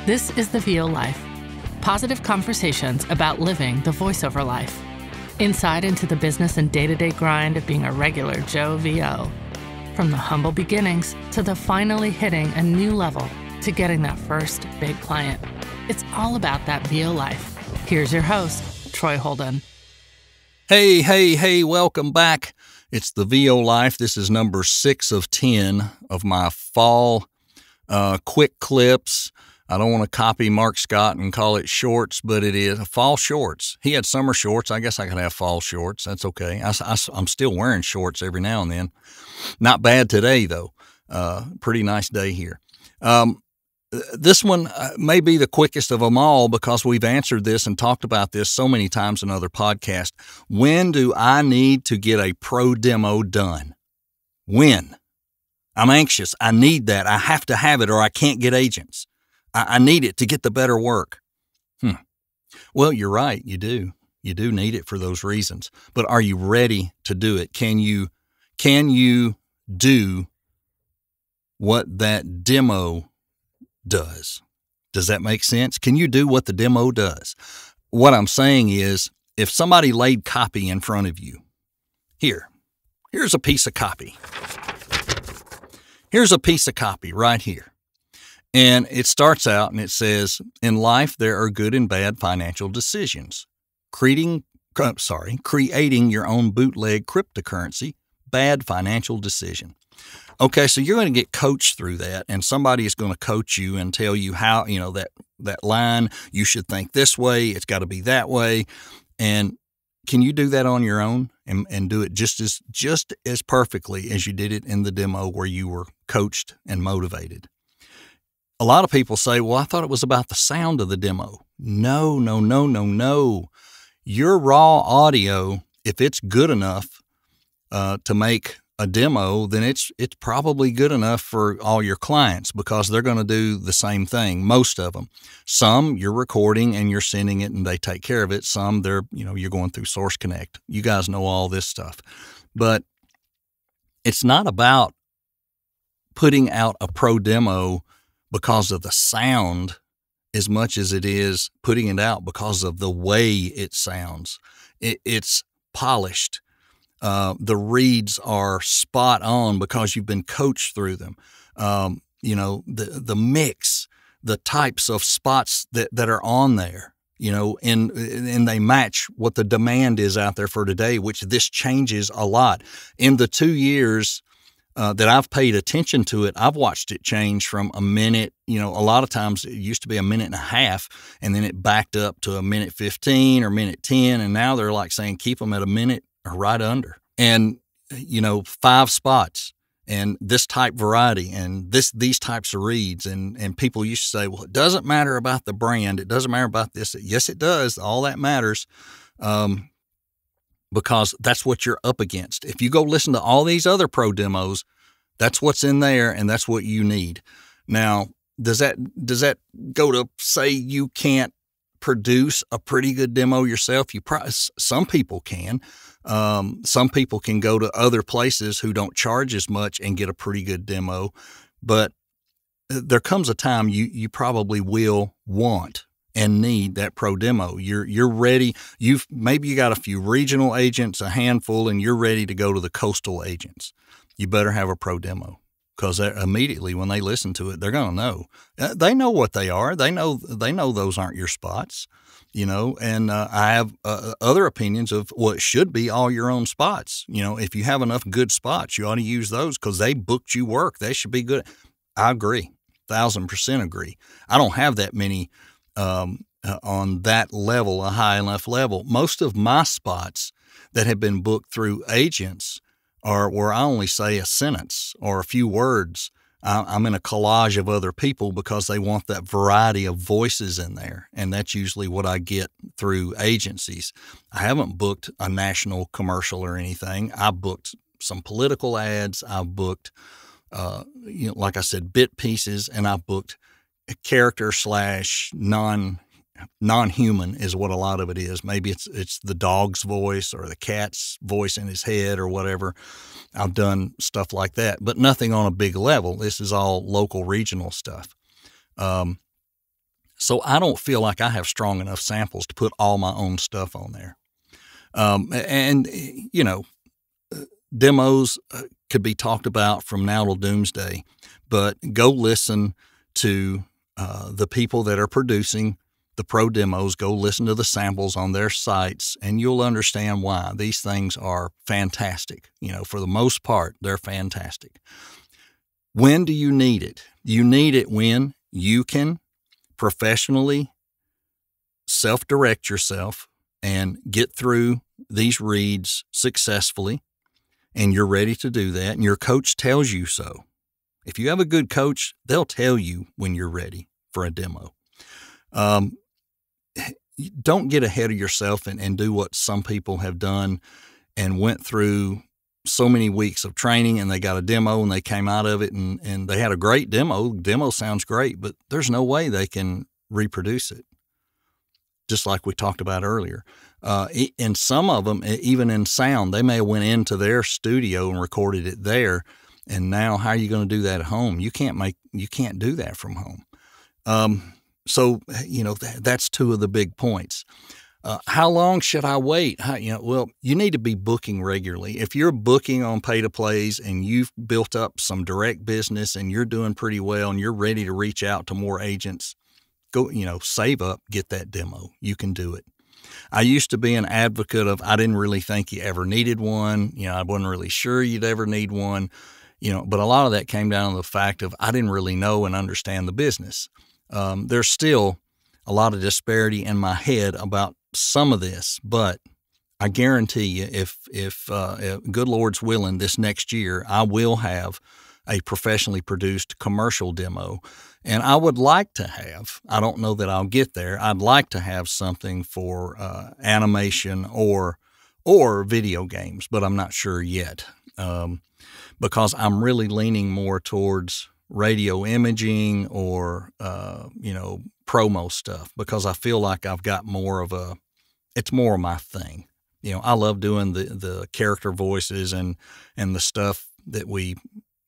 This is the VO Life. Positive conversations about living the voiceover life. Insight into the business and day-to-day grind of being a regular Joe VO. From the humble beginnings to the finally hitting a new level to getting that first big client. It's all about that VO life. Here's your host, Troy Holden. Hey, welcome back. It's the VO Life. This is number 6 of 10 of my fall quick clips. I don't want to copy Mark Scott and call it shorts, but it is fall shorts. He had summer shorts. I guess I could have fall shorts. That's okay. I'm still wearing shorts every now and then. Not bad today, though. Pretty nice day here. This one may be the quickest of them all because we've answered this and talked about this so many times in other podcasts. When do I need to get a pro demo done? When? I'm anxious. I need that. I have to have it or I can't get agents. I need it to get the better work. Well, you're right. You do. You do need it for those reasons. But are you ready to do it? Can you do what that demo does? Does that make sense? Can you do what the demo does? What I'm saying is, if somebody laid copy in front of you, here's a piece of copy. Here's a piece of copy right here. And it starts out and it says, in life, there are good and bad financial decisions. Creating your own bootleg cryptocurrency, bad financial decision. Okay, so you're going to get coached through that, and somebody is going to coach you and tell you how, that line, you should think this way, it's got to be that way. And can you do that on your own and do it just as perfectly as you did it in the demo where you were coached and motivated? A lot of people say, well, I thought it was about the sound of the demo. No. Your raw audio, if it's good enough to make a demo, then it's probably good enough for all your clients because they're going to do the same thing, most of them. Some you're recording and you're sending it and they take care of it. Some you're going through Source Connect. You guys know all this stuff. But it's not about putting out a pro demo because of the sound as much as it is putting it out because of the way it sounds. It's polished. The reads are spot on because you've been coached through them. The mix, the types of spots that are on there, and they match what the demand is out there for today, which this changes a lot. In the 2 years that I've paid attention to it, I've watched it change from a minute, a lot of times it used to be a minute and a half, and then it backed up to a minute 15 or minute 10, and now they're like saying keep them at a minute or right under. And, 5 spots and this type variety and these types of reads. And people used to say, well, it doesn't matter about the brand. It doesn't matter about this. Yes, it does. All that matters. Because that's what you're up against. If you go listen to all these other pro demos, that's what's in there and that's what you need. Now, does that go to say you can't produce a pretty good demo yourself? Some people can. Some people can go to other places who don't charge as much and get a pretty good demo, but there comes a time you probably will want and need that pro demo. You're ready. Maybe you got a few regional agents, a handful, and you're ready to go to the coastal agents. You better have a pro demo because immediately when they listen to it, they're going to know. They know what they are. They know those aren't your spots, and I have other opinions of what should be all your own spots. If you have enough good spots, you ought to use those because they booked you work. They should be good. I agree. 1,000% agree. I don't have that many on that level, a high enough level. Most of my spots that have been booked through agents are where I only say a sentence or a few words. I'm in a collage of other people because they want that variety of voices in there. And that's usually what I get through agencies. I haven't booked a national commercial or anything. I booked some political ads. I've booked, like I said, bit pieces, and I've booked character / non-human is what a lot of it is. Maybe it's the dog's voice or the cat's voice in his head or whatever. I've done stuff like that, but nothing on a big level. This is all local, regional stuff. So I don't feel like I have strong enough samples to put all my own stuff on there. Demos could be talked about from now till doomsday, but go listen to the people that are producing the pro demos. Go listen to the samples on their sites, and you'll understand why. These things are fantastic. For the most part, they're fantastic. When do you need it? You need it when you can professionally self-direct yourself and get through these reads successfully, and you're ready to do that, and your coach tells you so. If you have a good coach, they'll tell you when you're ready for a demo. Don't get ahead of yourself and do what some people have done and went through so many weeks of training, and they got a demo and they came out of it and they had a great demo. Demo sounds great, but there's no way they can reproduce it. Just like we talked about earlier. And some of them, even in sound, they may have went into their studio and recorded it there. And now how are you going to do that at home? You can't do that from home. So that's two of the big points. How long should I wait? Well, you need to be booking regularly. If you're booking on pay-to-plays and you've built up some direct business and you're doing pretty well and you're ready to reach out to more agents, go, save up, get that demo. You can do it. I used to be an advocate of, I didn't really think you ever needed one. I wasn't really sure you'd ever need one, but a lot of that came down to the fact of I didn't really know and understand the business. There's still a lot of disparity in my head about some of this, but I guarantee you, if good Lord's willing, this next year, I will have a professionally produced commercial demo. And I would like to have, I don't know that I'll get there, I'd like to have something for animation or video games, but I'm not sure yet, because I'm really leaning more towards radio imaging or, promo stuff, because I feel like I've got it's more of my thing. I love doing the character voices and the stuff that we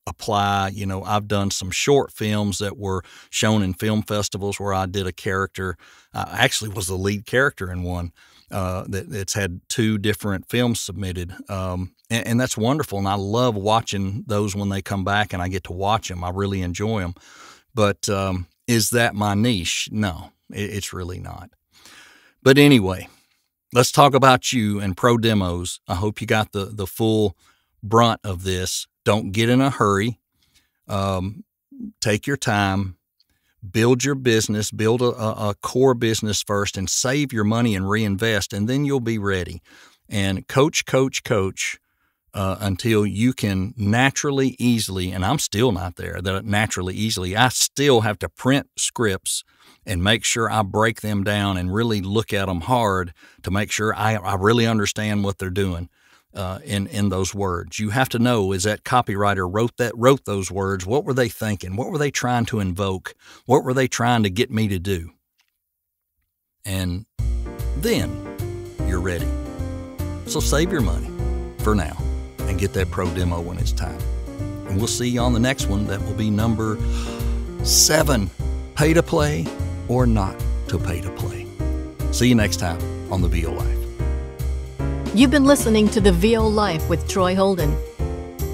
apply. I've done some short films that were shown in film festivals where I did a character. I actually was the lead character in one that's had 2 different films submitted. And that's wonderful. And I love watching those when they come back and I get to watch them. I really enjoy them. But is that my niche? No, it's really not. But anyway, let's talk about you and pro demos. I hope you got the full brunt of this. Don't get in a hurry. Take your time. Build your business. Build a core business first and save your money and reinvest, and then you'll be ready. And coach until you can naturally, easily, and I'm still not there, that naturally, easily. I still have to print scripts and make sure I break them down and really look at them hard to make sure I really understand what they're doing. In those words, you have to know, is that copywriter wrote those words? What were they thinking? What were they trying to invoke? What were they trying to get me to do? And then you're ready. So save your money for now and get that pro demo when it's time. And we'll see you on the next one. That will be number 7, pay to play or not to pay to play. See you next time on the VO Life. You've been listening to The VO Life with Troy Holden.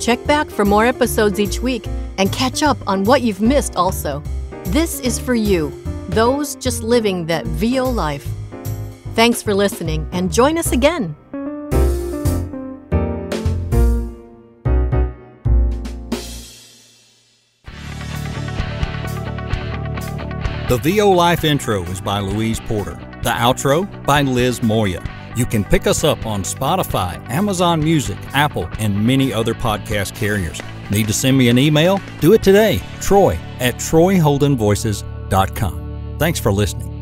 Check back for more episodes each week and catch up on what you've missed also. This is for you, those just living that VO life. Thanks for listening and join us again. The VO Life intro is by Louise Porter. The outro by Liz Moya. You can pick us up on Spotify, Amazon Music, Apple, and many other podcast carriers. Need to send me an email? Do it today. Troy@TroyHoldenVoices.com. Thanks for listening.